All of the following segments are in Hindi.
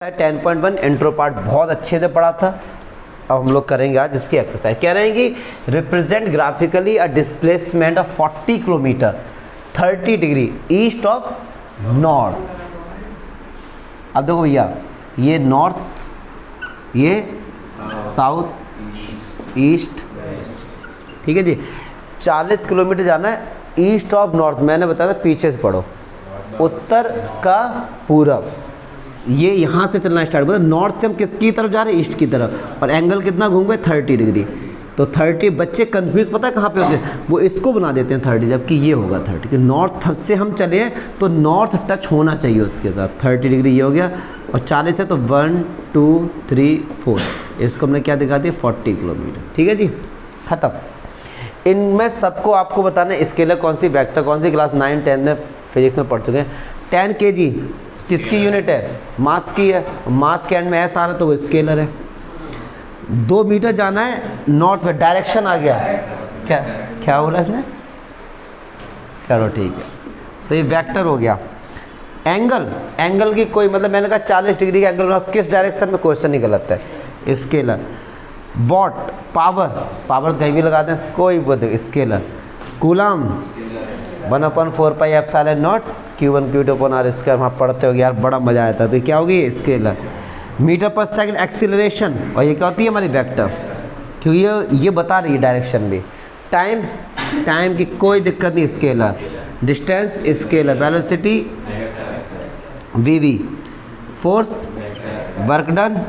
10.1 इंट्रो पार्ट बहुत अच्छे से पढ़ा था। अब हम लोग करेंगे आज इसकी एक्सरसाइज। कह रहे हैं कि represent graphically a displacement of 40 kilometre 30 degree east of north. अब देखो भैया, ये नॉर्थ, ये साउथ, ईस्ट, ठीक है जी। 40 किलोमीटर जाना है ईस्ट ऑफ नॉर्थ। मैंने बताया था पीछे से पढ़ो, उत्तर का पूरब। ये यहाँ से चलना स्टार्ट, मतलब नॉर्थ से हम किसकी तरफ जा रहे हैं, ईस्ट की तरफ। और एंगल कितना घूम गए, 30 डिग्री। तो 30, बच्चे कंफ्यूज पता है कहाँ पे होते हैं, वो इसको बना देते हैं 30, जबकि ये होगा 30 कि नॉर्थ से हम चले तो नॉर्थ टच होना चाहिए उसके साथ। 30 डिग्री ये हो गया, और 40 है तो 1 2 3 4, इसको हमने क्या दिखा दिया, 40 किलोमीटर। ठीक है जी, ख़त्म। इनमें सबको आपको बताना है स्केलर कौन सी, वेक्टर कौन सी। क्लास 9 10 में फिजिक्स में पढ़ चुके हैं। 10 kg किसकी यूनिट है, मास की है। मास के एंड में एस आ रहा है तो वो स्केलर है। 2 मीटर जाना है नॉर्थ में, डायरेक्शन आ गया, क्या बोला इसने, चलो ठीक है, तो ये वेक्टर हो गया। एंगल की कोई मतलब, मैंने कहा 40 डिग्री का एंगल किस डायरेक्शन में, क्वेश्चन ही गलत है, स्केलर। वॉट, पावर कहीं भी लगाते हैं, कोई बोलते स्केलर। Coulomb 1/4πε0 Q1 Q2/r²। वहाँ पढ़ते हो यार, बड़ा मज़ा आया था। तो क्या होगी, स्केलर। मीटर पर सेकंड एक्सीलरेशन, और ये क्या होती है हमारी वेक्टर, क्योंकि ये बता रही है डायरेक्शन भी। टाइम की कोई दिक्कत नहीं, स्केलर। Distance scalar. वेलोसिटी वीवी। Force, work done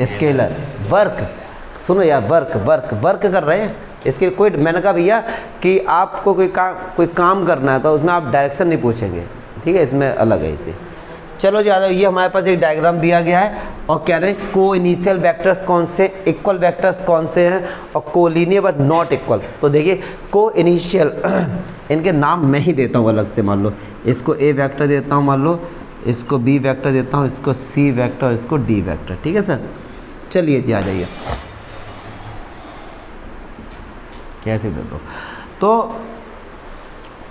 scalar. Work, सुनो यार, वर्क कर रहे हैं, इसके कोई, मैंने कहा भैया कि आपको कोई काम करना है तो उसमें आप डायरेक्शन नहीं पूछेंगे, ठीक है, इसमें अलग है ये। चलो जी आ जाओ, ये हमारे पास एक डायग्राम दिया गया है और कह रहे हैं को इनिशियल वेक्टर्स कौन से, इक्वल वेक्टर्स कौन से हैं, और कोलिनियर बट नॉट इक्वल। तो देखिए को इनिशियल, इनके नाम मैं ही देता हूँ अलग से। मान लो इसको ए वेक्टर देता हूँ, मान लो इसको बी वेक्टर देता हूँ, इसको सी वेक्टर, इसको डी वेक्टर। ठीक है सर, चलिए जी आ जाइए, कैसे दे दो। तो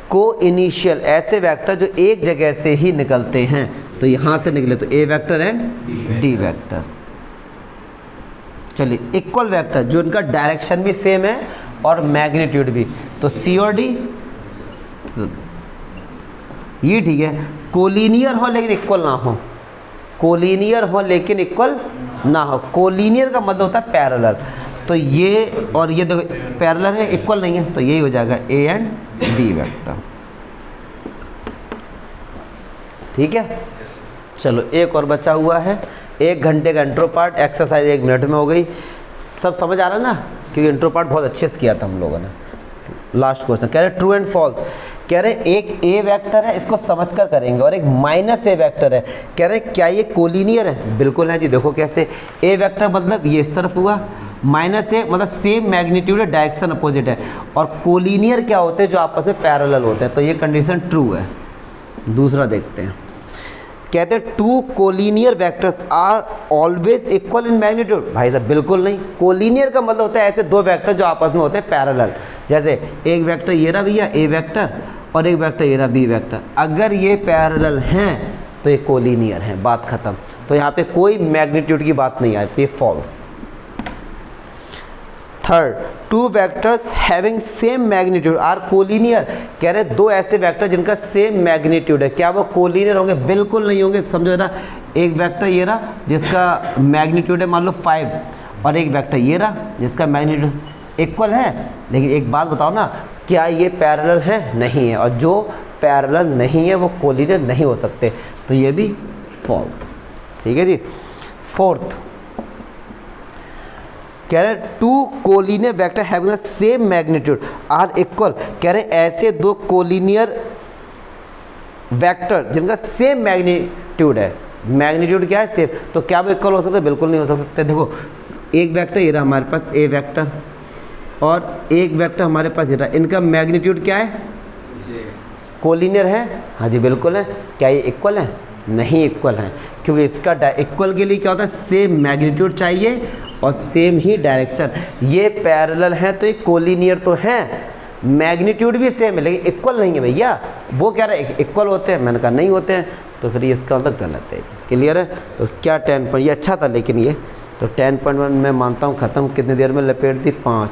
को इनिशियल ऐसे वेक्टर जो एक जगह से ही निकलते हैं, तो यहाँ से निकले तो ए वेक्टर एंड डी वेक्टर। चलिए इक्वल वेक्टर जो इनका डायरेक्शन भी सेम है और मैग्नीट्यूड भी, तो सी और डी ये ठीक है। कोलिनियर हो लेकिन इक्वल ना हो, कोलिनियर हो लेकिन इक्वल ना हो। कोलिनियर का मतलब होता है पैरेलल, तो ये और ये देखो पैरेलल है, इक्वल नहीं है, तो यही हो जाएगा ए एंड बी वेक्टर। ठीक है, चलो एक और बचा हुआ है। 1 घंटे का इंट्रो पार्ट, एक्सरसाइज 1 मिनट में हो गई। सब समझ आ रहा है ना, क्योंकि इंट्रो पार्ट बहुत अच्छे से किया था हम लोगों ने। लास्ट क्वेश्चन कह रहे ट्रू एंड फॉल्स। कह रहे एक ए वेक्टर है, इसको समझकर करेंगे, और एक माइनस ए वेक्टर है। कह रहे क्या ये कोलिनियर है, बिल्कुल है जी। देखो कैसे, ए वेक्टर मतलब ये इस तरफ हुआ, माइनस ए मतलब सेम मैग्नीट्यूड है, डायरेक्शन अपोजिट है। और कोलिनियर क्या होते हैं, जो आपस में पैरेलल होते हैं, तो ये कंडीशन ट्रू है। दूसरा देखते हैं, कहते हैं 2 collinear vectors are always equal in magnitude. भाई साहब बिल्कुल नहीं। कोलिनियर का मतलब होता है ऐसे 2 वेक्टर जो आपस में होते हैं पैरेलल। जैसे एक वेक्टर ये रहा भैया ए वेक्टर, और एक वेक्टर ये रहा बी वेक्टर। अगर ये पैरेलल हैं तो ये कोलिनियर हैं, बात खत्म। तो यहाँ पे कोई मैग्नीट्यूड की बात नहीं आई, तो ये false. Third, 2 vectors having same magnitude are collinear. कह रहे 2 ऐसे वेक्टर जिनका सेम मैग्नीट्यूड है, क्या वो कोलिनियर होंगे, बिल्कुल नहीं होंगे। समझो ना, एक वेक्टर ये रहा जिसका मैग्नीट्यूड है मान लो 5, और एक वेक्टर ये रहा जिसका मैग्नीट्यूड इक्वल है। लेकिन एक बात बताओ ना, क्या ये पैरेलल है, नहीं है, और जो पैरेलल नहीं है वो कोलिनियर नहीं हो सकते, तो ये भी फॉल्स। ठीक है जी। फोर्थ, कह रहे 2 collinear vector having the same magnitude are equal. कह रहे ऐसे 2 कोलिनियर वेक्टर जिनका सेम मैग्नीट्यूड है, मैग्नीट्यूड क्या है, सेम, तो क्या वो इक्वल हो सकते, बिल्कुल नहीं हो सकते। देखो एक वेक्टर ये रहा हमारे पास ए वेक्टर, और एक वेक्टर हमारे पास ये रहा, इनका मैग्नीट्यूड क्या है, कोलिनियर है, हाँ जी बिल्कुल है। क्या ये इक्वल है, नहीं इक्वल है, क्योंकि इसका इक्वल के लिए क्या होता है, सेम मैग्नीट्यूड चाहिए और सेम ही डायरेक्शन। ये पैरेलल हैं तो ये कोलिनियर तो हैं, मैग्नीट्यूड भी सेम है लेकिन इक्वल नहीं है भैया। वो कह रहे हैं इक्वल होते हैं, मैंने कहा नहीं होते हैं। तो फिर ये इसका मतलब गलत है। क्लियर है? तो क्या 10 पॉइंट, ये अच्छा था लेकिन ये तो 10.1 मैं मानता हूँ ख़त्म। कितनी देर में लपेट दी? 5